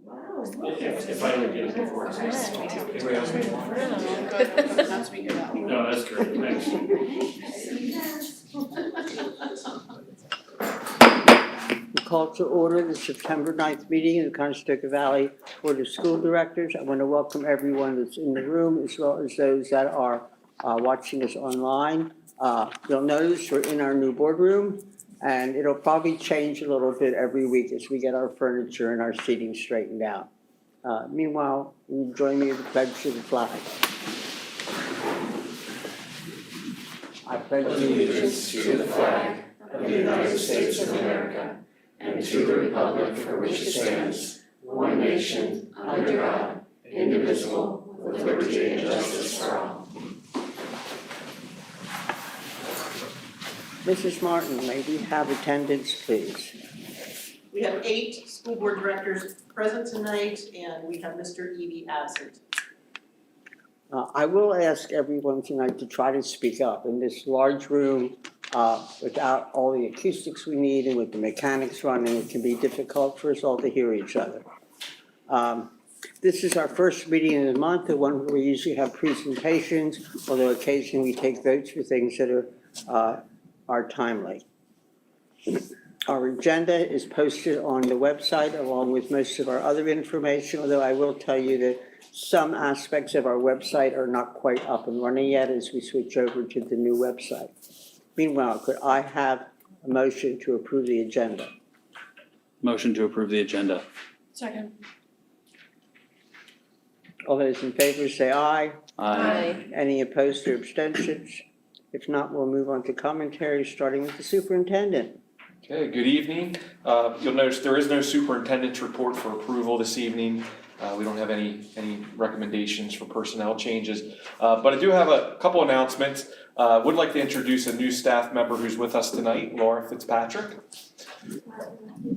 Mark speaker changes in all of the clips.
Speaker 1: If I don't get it before it's anybody else need one?
Speaker 2: That's we get out.
Speaker 1: No, that's great, thanks.
Speaker 3: We call to order the September 9th meeting of the Conestoga Valley Board of School Directors. I want to welcome everyone that's in the room as well as those that are watching us online. You'll notice we're in our new boardroom, and it'll probably change a little bit every week as we get our furniture and our seating straightened out. Meanwhile, will you join me in the pledge to the flag? I pledge
Speaker 4: allegiance to the flag of the United States of America and to the republic for which it stands, one nation, under God, indivisible, with liberty and justice for all.
Speaker 3: Mrs. Martin, may we have attendance, please?
Speaker 2: We have 8 school board directors present tonight, and we have Mr. Eby absent.
Speaker 3: I will ask everyone tonight to try to speak up. In this large room, without all the acoustics we need and with the mechanics running, it can be difficult for us all to hear each other. This is our first meeting of the month, the one where we usually have presentations, although occasionally we take votes for things that are timely. Our agenda is posted on the website along with most of our other information, although I will tell you that some aspects of our website are not quite up and running yet as we switch over to the new website. Meanwhile, could I have a motion to approve the agenda?
Speaker 5: Motion to approve the agenda.
Speaker 2: Second.
Speaker 3: All those in favor say aye.
Speaker 5: Aye.
Speaker 3: Any opposed or abstentions? If not, we'll move on to commentary, starting with the superintendent.
Speaker 6: Okay, good evening. You'll notice there is no superintendent's report for approval this evening. We don't have any recommendations for personnel changes, but I do have a couple announcements. Would like to introduce a new staff member who's with us tonight, Laura Fitzpatrick.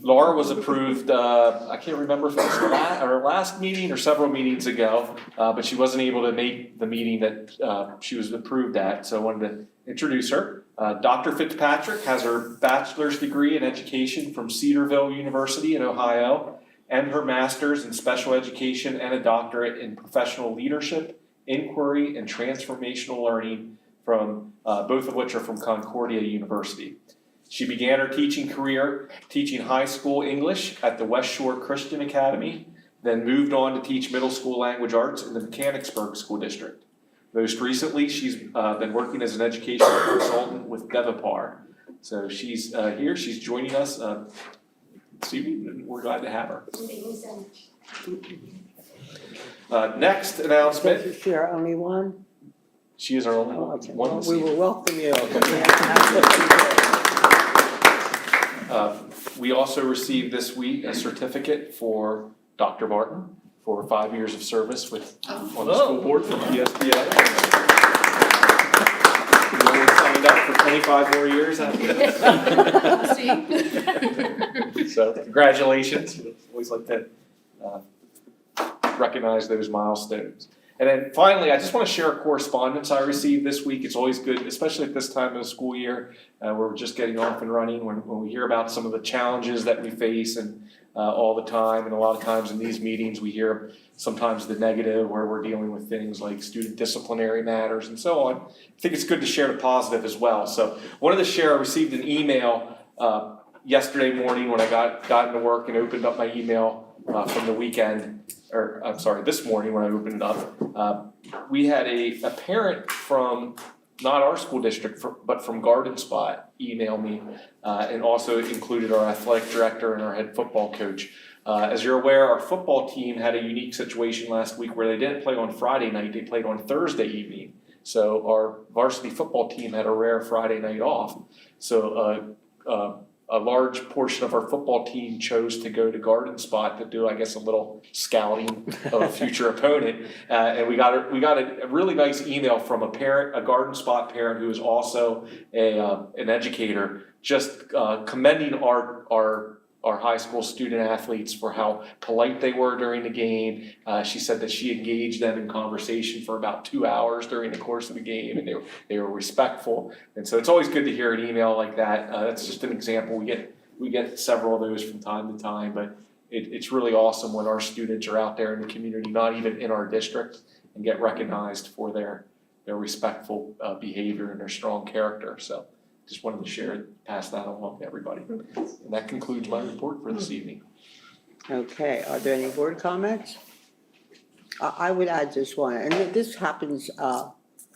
Speaker 6: Laura was approved, I can't remember if it was our last meeting or several meetings ago, but she wasn't able to make the meeting that she was approved at, so I wanted to introduce her. Dr. Fitzpatrick has her bachelor's degree in education from Cedarville University in Ohio, and her master's in special education and a doctorate in professional leadership, inquiry, and transformational learning from both of which are from Concordia University. She began her teaching career teaching high school English at the West Shore Christian Academy, then moved on to teach middle school language arts in the Mechanicsburg School District. Most recently, she's been working as an educational consultant with Devapar. So she's here, she's joining us this evening, and we're glad to have her. Next announcement.
Speaker 3: Is she our only one?
Speaker 6: She is our only
Speaker 3: Okay.
Speaker 6: one this
Speaker 3: We
Speaker 6: evening.
Speaker 3: will welcome you.
Speaker 6: We also received this week a certificate for Dr. Martin for 5 years of service on the school board from PSBA. You only signed up for 25 more years after that. So congratulations. Always like to recognize those milestones. And then finally, I just want to share a correspondence I received this week. It's always good, especially at this time of the school year, where we're just getting off and running, when we hear about some of the challenges that we face and all the time. And a lot of times in these meetings, we hear sometimes the negative, where we're dealing with things like student disciplinary matters and so on. I think it's good to share the positive as well. So wanted to share, I received an email yesterday morning when I got into work and opened up my email from the weekend. Or I'm sorry, this morning when I opened it up, we had a parent from not our school district, but from Garden Spot email me, and also included our athletic director and our head football coach. As you're aware, our football team had a unique situation last week where they didn't play on Friday night, they played on Thursday evening. So our varsity football team had a rare Friday night off. So a large portion of our football team chose to go to Garden Spot to do, I guess, a little scouting of a future opponent. And we got a really nice email from a parent, a Garden Spot parent who is also an educator, just commending our high school student athletes for how polite they were during the game. She said that she engaged them in conversation for about 2 hours during the course of the game, and they were respectful. And so it's always good to hear an email like that. That's just an example. We get several of those from time to time, but it's really awesome when our students are out there in the community, not even in our district, and get recognized for their respectful behavior and their strong character. So just wanted to share, pass that along to everybody. And that concludes my report for this evening.
Speaker 3: Okay, are there any board comments? I would add just one, and this happens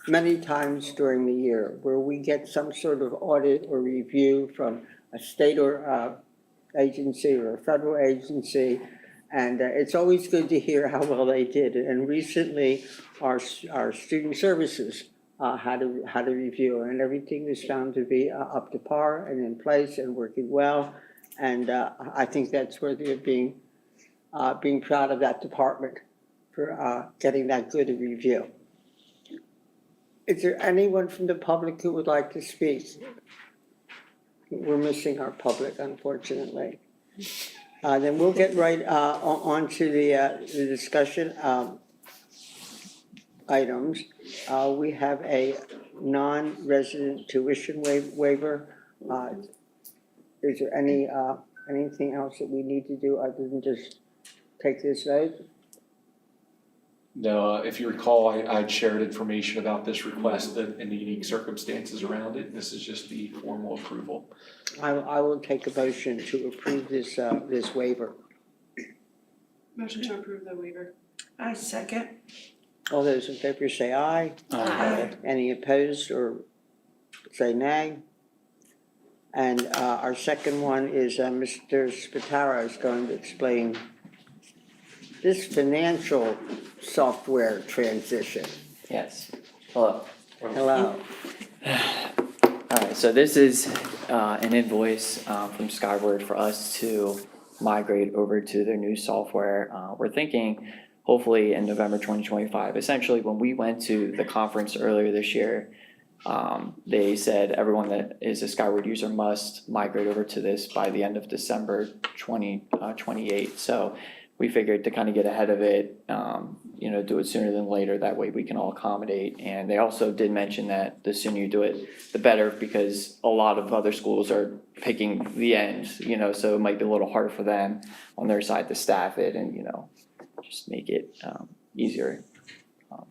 Speaker 3: many times during the year, where we get some sort of audit or review from a state or agency or a federal agency, and it's always good to hear how well they did. And recently, our student services had a review, and everything was found to be up to par and in place and working well. And I think that's worthy of being proud of that department for getting that good a review. Is there anyone from the public who would like to speak? We're missing our public, unfortunately. Then we'll get right on to the discussion items. We have a non-resident tuition waiver. Is there anything else that we need to do other than just take this vote?
Speaker 6: No, if you recall, I'd shared information about this request and the unique circumstances around it. This is just the formal approval.
Speaker 3: I will take a motion to approve this waiver.
Speaker 7: Motion to approve the waiver.
Speaker 2: I second.
Speaker 3: All those in favor say aye.
Speaker 2: Aye.
Speaker 3: Any opposed or say nay? And our second one is Mr. Spataro is going to explain this financial software transition.
Speaker 8: Yes. Hello.
Speaker 3: Hello.
Speaker 8: All right, so this is an invoice from Skyward for us to migrate over to their new software. We're thinking hopefully in November 2025. Essentially, when we went to the conference earlier this year, they said everyone that is a Skyward user must migrate over to this by the end of December 2028. So we figured to kind of get ahead of it, do it sooner than later. That way we can all accommodate. And they also did mention that the sooner you do it, the better, because a lot of other schools are picking the end, so it might be a little harder for them on their side to staff it and, just make it easier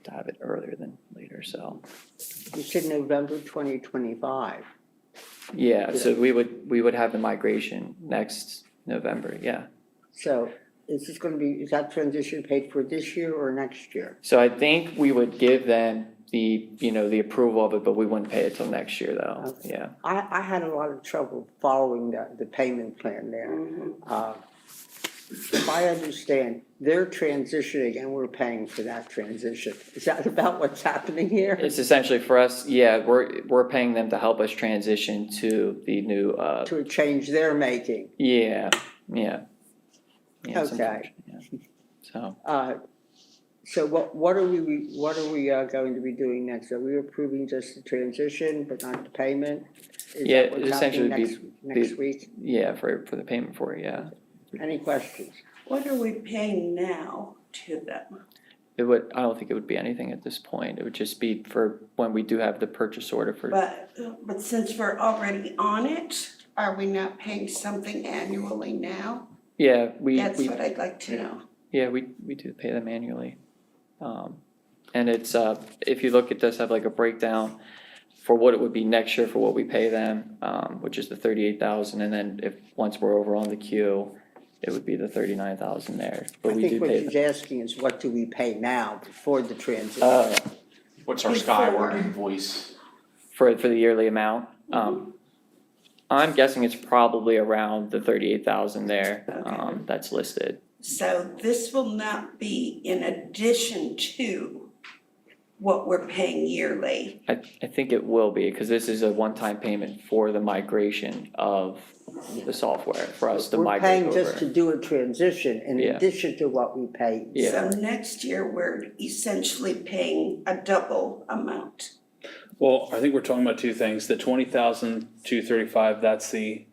Speaker 8: to have it earlier than later, so.
Speaker 3: You said November 2025.
Speaker 8: Yeah, so we would have the migration next November, yeah.
Speaker 3: So is that transition paid for this year or next year?
Speaker 8: So I think we would give them the approval of it, but we wouldn't pay it till next year though,
Speaker 3: Okay.
Speaker 8: yeah.
Speaker 3: I had a lot of trouble following the payment plan there. If I understand, they're transitioning and we're paying for that transition. Is that about what's happening here?
Speaker 8: It's essentially for us, yeah, we're paying them to help us transition to the new,
Speaker 3: To a change they're making.
Speaker 8: yeah.
Speaker 3: Okay.
Speaker 8: sometimes, yeah. So,
Speaker 3: So what are we going to be doing next? Are we approving just the transition but not the payment? Is
Speaker 8: Yeah,
Speaker 3: that what's
Speaker 8: it essentially
Speaker 3: happening next week?
Speaker 8: yeah, for the payment for it, yeah.
Speaker 3: Any questions?
Speaker 9: What are we paying now to them?
Speaker 8: I don't think it would be anything at this point. It would just be for when we do have the purchase order for.
Speaker 9: But since we're already on it, are we not paying something annually now?
Speaker 8: Yeah,
Speaker 9: That's what I'd like to know.
Speaker 8: Yeah, we do pay them annually. And it's, if you look, it does have like a breakdown for what it would be next year for what we pay them, which is the 38,000, and then once we're over on the queue, it would be the 39,000 there, but we do
Speaker 3: I think what
Speaker 8: pay
Speaker 3: he's
Speaker 8: them.
Speaker 3: asking is what do we pay now before the transition?
Speaker 6: What's our
Speaker 9: Before.
Speaker 6: Skyward invoice?
Speaker 8: For the yearly amount, I'm guessing it's probably around the 38,000 there,
Speaker 9: Okay.
Speaker 8: that's listed.
Speaker 9: So this will not be in addition to what we're paying yearly.
Speaker 8: I think it will be, because this is a one-time payment for the migration of the software, for us to
Speaker 3: We're
Speaker 8: migrate
Speaker 3: paying
Speaker 8: over.
Speaker 3: just to do a transition in
Speaker 8: Yeah.
Speaker 3: addition to what we pay.
Speaker 8: Yeah.
Speaker 9: So next year, we're essentially paying a double amount.
Speaker 5: Well, I think we're talking about two things. The 20,235, that's the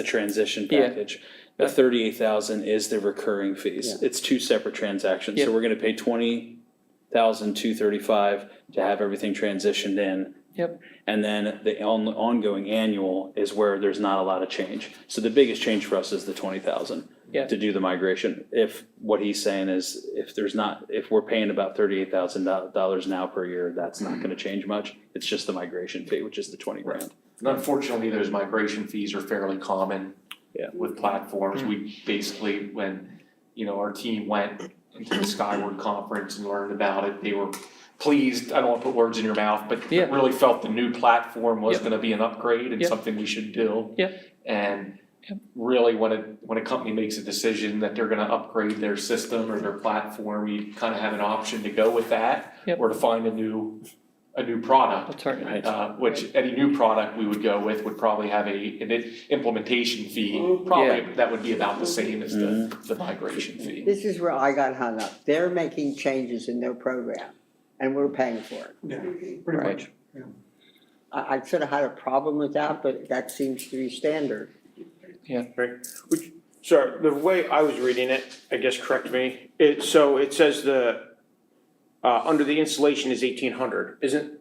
Speaker 5: transition
Speaker 8: Yeah.
Speaker 5: package. The 38,000 is the recurring fees. It's two separate transactions.
Speaker 8: Yeah.
Speaker 5: So we're gonna pay 20,235 to have everything transitioned in.
Speaker 8: Yep.
Speaker 5: And then the ongoing annual is where there's not a lot of change. So the biggest change for us is the 20,000.
Speaker 8: Yeah.
Speaker 5: to do the migration. If what he's saying is, if we're paying about $38,000 now per year, that's not gonna change much. It's just the migration fee, which is the 20 grand.
Speaker 6: And unfortunately, those migration fees are fairly common.
Speaker 5: Yeah.
Speaker 6: With platforms, we basically, when, our team went into the Skyward Conference and learned about it, they were pleased, I don't wanna put words in your mouth, but
Speaker 8: Yeah.
Speaker 6: really felt the new platform was
Speaker 8: Yep.
Speaker 6: gonna be an upgrade and
Speaker 8: Yep.
Speaker 6: something we should do.
Speaker 8: Yep.
Speaker 6: And
Speaker 8: Yep.
Speaker 6: really, when a company makes a decision that they're gonna upgrade their system or their platform, you kind of have an option to go with that.
Speaker 8: Yep.
Speaker 6: Or to find a new product.
Speaker 8: Alternative.
Speaker 6: Which any new product we would go with would probably have an implementation fee,
Speaker 3: Mm-hmm.
Speaker 6: probably that would be about the same as the migration fee.
Speaker 3: This is where I got hung up. They're making changes in their program, and we're paying for it.
Speaker 1: Yeah, pretty
Speaker 8: Right.
Speaker 1: much.
Speaker 3: I sort of had a problem with that, but that seems to be standard.
Speaker 10: Sorry, the way I was reading it, I guess correct me, it says under the installation is 1,800, isn't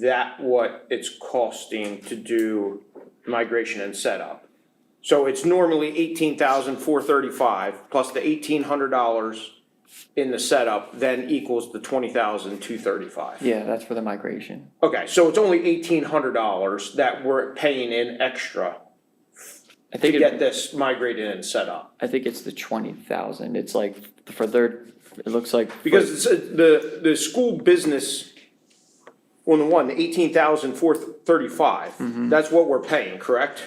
Speaker 10: that what it's costing to do migration and setup? So it's normally 18,435 plus the $1,800 in the setup, then equals the 20,235.
Speaker 8: Yeah, that's for the migration.
Speaker 10: Okay, so it's only $1,800 that we're paying in extra
Speaker 8: I
Speaker 10: to
Speaker 8: think
Speaker 10: get this migrated and set up.
Speaker 8: I think it's the 20,000. It's like for their, it looks like.
Speaker 10: Because it's, the school business, on the one, the 18,435, that's what we're paying, correct?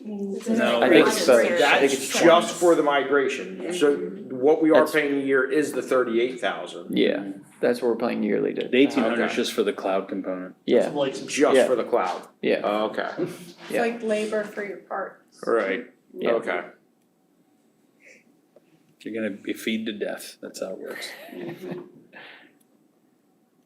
Speaker 5: No,
Speaker 8: I think it's both. I think
Speaker 10: That's
Speaker 8: it's
Speaker 10: just for the migration, so what we are
Speaker 8: That's-
Speaker 10: paying a year is the 38,000,
Speaker 8: Yeah, that's what we're paying yearly to.
Speaker 5: The 1,800 is
Speaker 10: Okay.
Speaker 5: just for the cloud component.
Speaker 8: Yeah,
Speaker 10: just
Speaker 8: Yeah.
Speaker 10: for the cloud,
Speaker 8: yeah,
Speaker 10: okay,
Speaker 7: It's
Speaker 8: Yeah.
Speaker 7: like labor for your parts.
Speaker 10: right,
Speaker 8: yeah.
Speaker 10: okay.
Speaker 5: You're gonna be feed to death. That's how it works.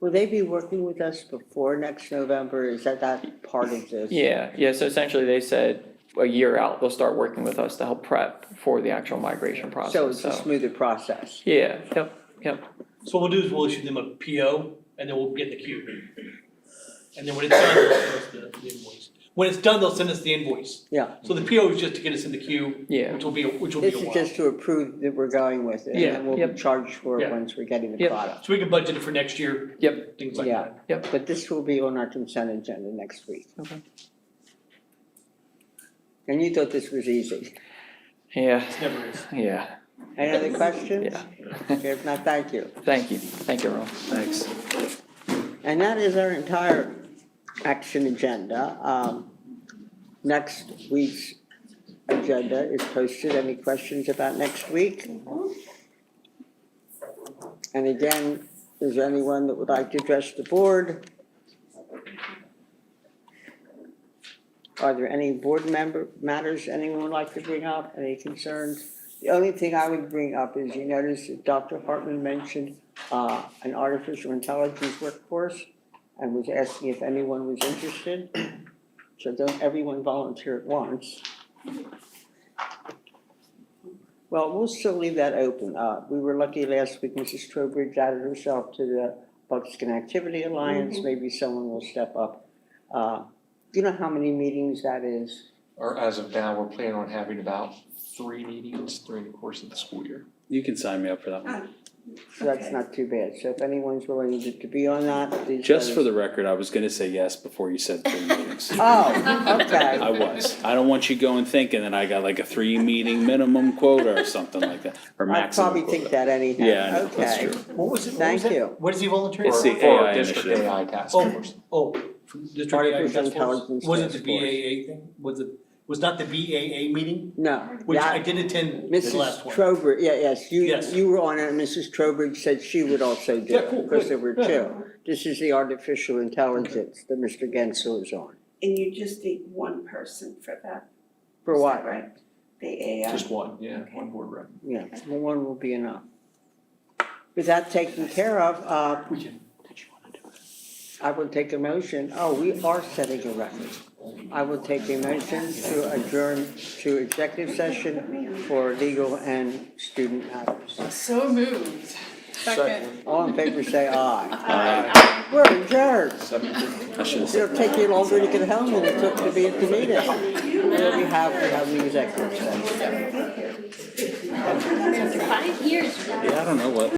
Speaker 3: Will they be working with us before next November? Is that part of this?
Speaker 8: Yeah, so essentially they said a year out, they'll start working with us to help prep for the actual migration process,
Speaker 3: So it's a smoother process.
Speaker 8: Yeah, yep,
Speaker 11: So what we'll do is we'll issue them a PO and then we'll get the queue. And then when it's done, they'll send us the invoice. When it's done, they'll send us the invoice.
Speaker 3: Yeah.
Speaker 11: So the PO is just to get us in the queue,
Speaker 8: yeah,
Speaker 11: which will be a
Speaker 3: This
Speaker 11: while.
Speaker 3: is just to approve that we're going with it, and
Speaker 11: Yeah,
Speaker 3: then we'll be
Speaker 8: yep.
Speaker 3: charged for it
Speaker 11: Yeah.
Speaker 3: once we're getting the
Speaker 8: Yep.
Speaker 3: product.
Speaker 11: So we can budget it for next year.
Speaker 8: Yep.
Speaker 11: Things like
Speaker 3: Yeah.
Speaker 11: that.
Speaker 3: But this will be on our consent agenda next week.
Speaker 8: Okay.
Speaker 3: And you thought this was easy.
Speaker 8: yeah,
Speaker 11: It never is.
Speaker 8: yeah,
Speaker 3: Any other questions?
Speaker 8: yeah.
Speaker 3: Okay, if not, thank you.
Speaker 8: Thank you, everyone.
Speaker 5: Thanks.
Speaker 3: And that is our entire action agenda. Next week's agenda is posted. Any questions about next week? And again, is there anyone that would like to address the board? Are there any board member matters anyone would like to bring up, any concerns? The only thing I would bring up is you notice that Dr. Hartman mentioned an artificial intelligence workforce and was asking if anyone was interested. So don't everyone volunteer at once. Well, we'll still leave that open. We were lucky last week, Mrs. Trowbridge added herself to the Buckskin Activity Alliance. Maybe someone will step up. Do you know how many meetings that is?
Speaker 6: Or as of now, we're planning on having about 3 meetings during the course of the school year.
Speaker 5: You can sign me up for that one.
Speaker 3: So that's not too bad. So if anyone's willing to be on that, please.
Speaker 5: Just
Speaker 3: let
Speaker 5: for
Speaker 3: us-
Speaker 5: the record, I was gonna say yes before you said 3 meetings.
Speaker 3: Oh, okay.
Speaker 5: I was. I don't want you going thinking that I got like a 3-meeting minimum quota or something like that, or
Speaker 3: I
Speaker 5: maximum
Speaker 3: probably
Speaker 5: quota.
Speaker 3: think that anyhow.
Speaker 5: Yeah, I know, that's
Speaker 3: Okay.
Speaker 5: true.
Speaker 11: What was it?
Speaker 3: Thank you.
Speaker 11: What is he volunteering
Speaker 5: It's
Speaker 11: for?
Speaker 5: the
Speaker 6: For our
Speaker 5: AI
Speaker 6: district
Speaker 5: initiative.
Speaker 6: AI task
Speaker 11: Oh,
Speaker 6: force.
Speaker 11: from District
Speaker 3: Artificial
Speaker 11: AI Task Force?
Speaker 3: Intelligence
Speaker 11: Was it
Speaker 3: Task
Speaker 11: the
Speaker 3: Force.
Speaker 11: BAA thing? Was not the BAA meeting?
Speaker 3: No.
Speaker 11: Which I
Speaker 3: that-
Speaker 11: did attend the
Speaker 3: Mrs.
Speaker 11: last one.
Speaker 3: Trowbridge, yes,
Speaker 11: Yes.
Speaker 3: you were on it, and Mrs. Trowbridge said she would also do
Speaker 11: Yeah,
Speaker 3: it,
Speaker 11: cool,
Speaker 3: because
Speaker 11: good.
Speaker 3: there were two. This is the artificial intelligence that Mr. Gensel is on.
Speaker 9: And you just need one person for that,
Speaker 3: For
Speaker 9: is
Speaker 3: what?
Speaker 9: that right? The AI?
Speaker 6: Just one, yeah, one board rep.
Speaker 3: Yeah, well, one will be enough. With that taken care of,
Speaker 11: We can.
Speaker 3: I will take a motion, we are setting a record. I will take a motion to adjourn to executive session for legal and student matters.
Speaker 7: So moved. Second.
Speaker 3: All in favor, say aye.
Speaker 7: Aye.
Speaker 3: We're adjourned.
Speaker 5: I should have said.
Speaker 3: It'll take you longer to get home than it took to be at the meeting. We have the executive session.
Speaker 4: After 5 years.
Speaker 5: Yeah, I don't know what.